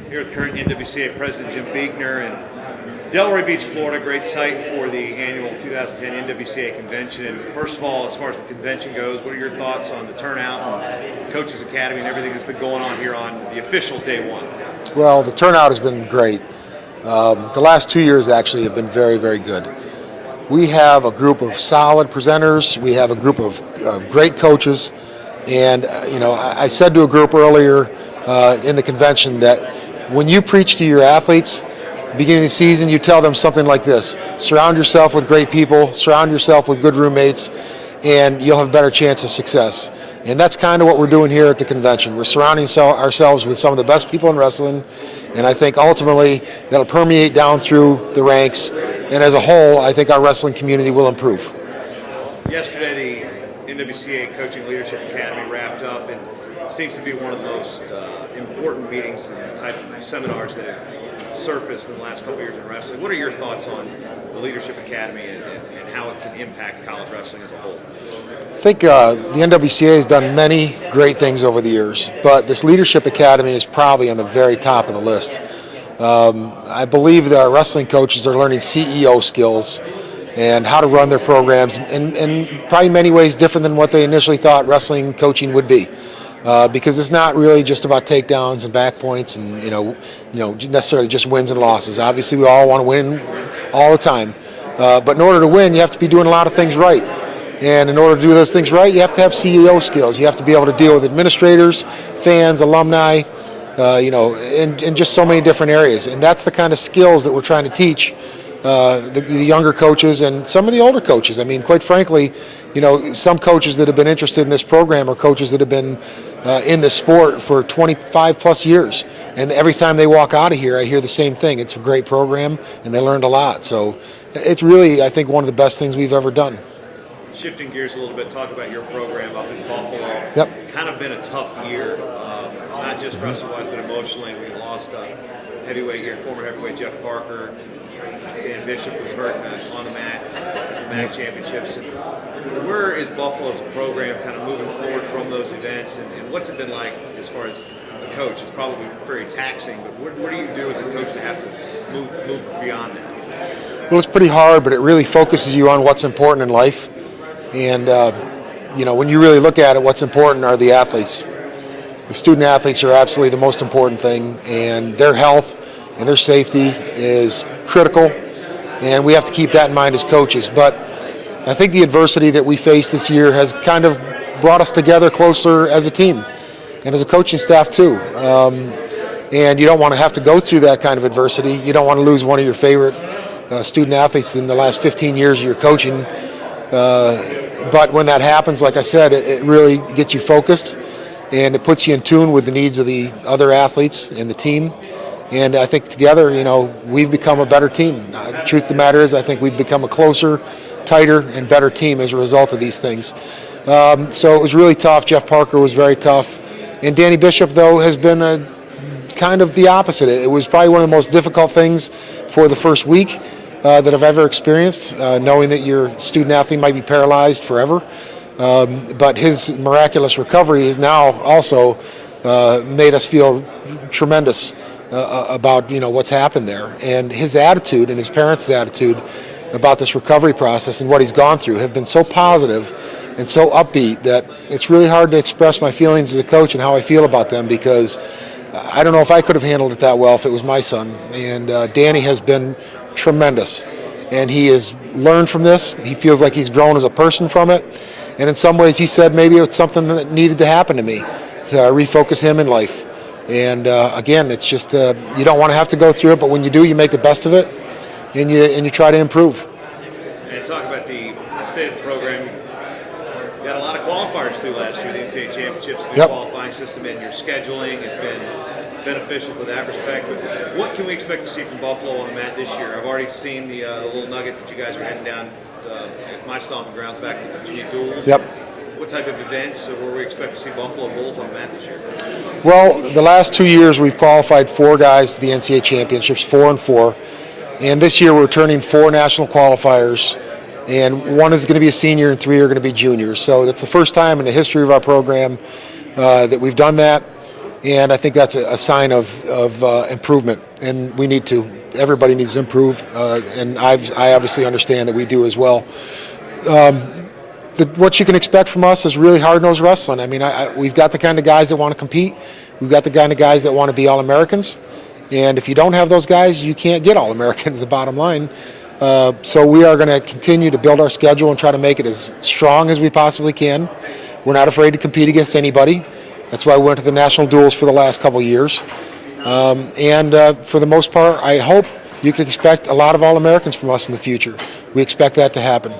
Here with current NWCA President Jim Beichner in Delray Beach, Florida. Great site for the annual 2010 NWCA convention. And first of all, as far as the convention goes, what are your thoughts on the turnout and Coaches Academy and everything that's been going on here on the official day one? Well, the turnout has been great. The last 2 years actually have been very, very good. We have a group of solid presenters. We have a group of great coaches. And, I said to a group earlier in the convention that when you preach to your athletes, beginning of the season, you tell them something like this: surround yourself with great people, surround yourself with good roommates, and you'll have a better chance of success. And that's kind of what we're doing here at the convention. We're surrounding ourselves with some of the best people in wrestling, and I think ultimately that'll permeate down through the ranks. And as a whole, I think our wrestling community will improve. Yesterday, the NWCA Coaching Leadership Academy wrapped up, and it seems to be one of the most important meetings and type of seminars that have surfaced in the last couple of years in wrestling. What are your thoughts on the Leadership Academy and how it can impact college wrestling as a whole? I think the NWCA has done many great things over the years, but this Leadership Academy is probably on the very top of the list. I believe that our wrestling coaches are learning CEO skills and how to run their programs in probably many ways different than what they initially thought wrestling coaching would be. Because it's not really just about takedowns and back points and necessarily just wins and losses. Obviously, we all want to win all the time, but in order to win, you have to be doing a lot of things right. And in order to do those things right, you have to have CEO skills. You have to be able to deal with administrators, fans, alumni, in just so many different areas. And that's the kind of skills that we're trying to teach the younger coaches and some of the older coaches. I mean, quite frankly, some coaches that have been interested in this program are coaches that have been in this sport for 25 plus years. And every time they walk out of here, I hear the same thing. It's a great program, and they learned a lot. So it's really, I think, one of the best things we've ever done. Shifting gears a little bit, talk about your program up in Buffalo. Yep. Kind of been a tough year, not just wrestling-wise, but emotionally. We lost heavyweight here, former heavyweight Jeff Parker. Dan Bishop was hurt on the MAC championships. And where is Buffalo as a program kind of moving forward from those events, and what's it been like as far as a coach? It's probably very taxing, but what do you do as a coach to have to move beyond that? Well, it's pretty hard, but it really focuses you on what's important in life. And, when you really look at it, what's important are the athletes. The student athletes are absolutely the most important thing, and their health and their safety is critical, and we have to keep that in mind as coaches. But I think the adversity that we faced this year has kind of brought us together closer as a team and as a coaching staff too. And you don't want to have to go through that kind of adversity. You don't want to lose one of your favorite student athletes in the last 15 years of your coaching. But when that happens, like I said, it really gets you focused, and it puts you in tune with the needs of the other athletes and the team. And I think together, we've become a better team. The truth of the matter is, I think we've become a closer, tighter, and better team as a result of these things. So it was really tough. Jeff Parker was very tough. And Danny Bishop, though, has been kind of the opposite. It was probably one of the most difficult things for the first week that I've ever experienced, knowing that your student athlete might be paralyzed forever. But his miraculous recovery has now also made us feel tremendous about what's happened there, and his attitude and his parents' attitude about this recovery process and what he's gone through have been so positive and so upbeat that it's really hard to express my feelings as a coach and how I feel about them, because I don't know if I could have handled it that well if it was my son. And Danny has been tremendous, and he has learned from this. He feels like he's grown as a person from it, and in some ways he said maybe it's something that needed to happen to me to refocus him in life. And again, it's just you don't want to have to go through it, but when you do, you make the best of it, and you try to improve. And talk about the state of the program. You got a lot of qualifiers through last year, the NCAA championships, the qualifying system, and your scheduling has been beneficial for that respect. But what can we expect to see from Buffalo on the mat this year? I've already seen the little nugget that you guys are heading down my stomping grounds back to the Virginia Duels. Yep. What type of events will we expect to see Buffalo Bulls on the mat this year? Well, the last 2 years we've qualified 4 guys to the NCAA championships, 4 and 4. And this year we're returning 4 national qualifiers, and 1 is going to be a senior and 3 are going to be juniors. So that's the first time in the history of our program that we've done that. And I think that's a sign of improvement, and we need to. Everybody needs to improve, and I obviously understand that we do as well. What you can expect from us is really hard-nosed wrestling. I mean, we've got the kind of guys that want to compete. We've got the kind of guys that want to be All-Americans. And if you don't have those guys, you can't get All-Americans, the bottom line. So we are going to continue to build our schedule and try to make it as strong as we possibly can. We're not afraid to compete against anybody. That's why we went to the national duels for the last couple of years. For the most part, I hope you can expect a lot of All-Americans from us in the future. We expect that to happen.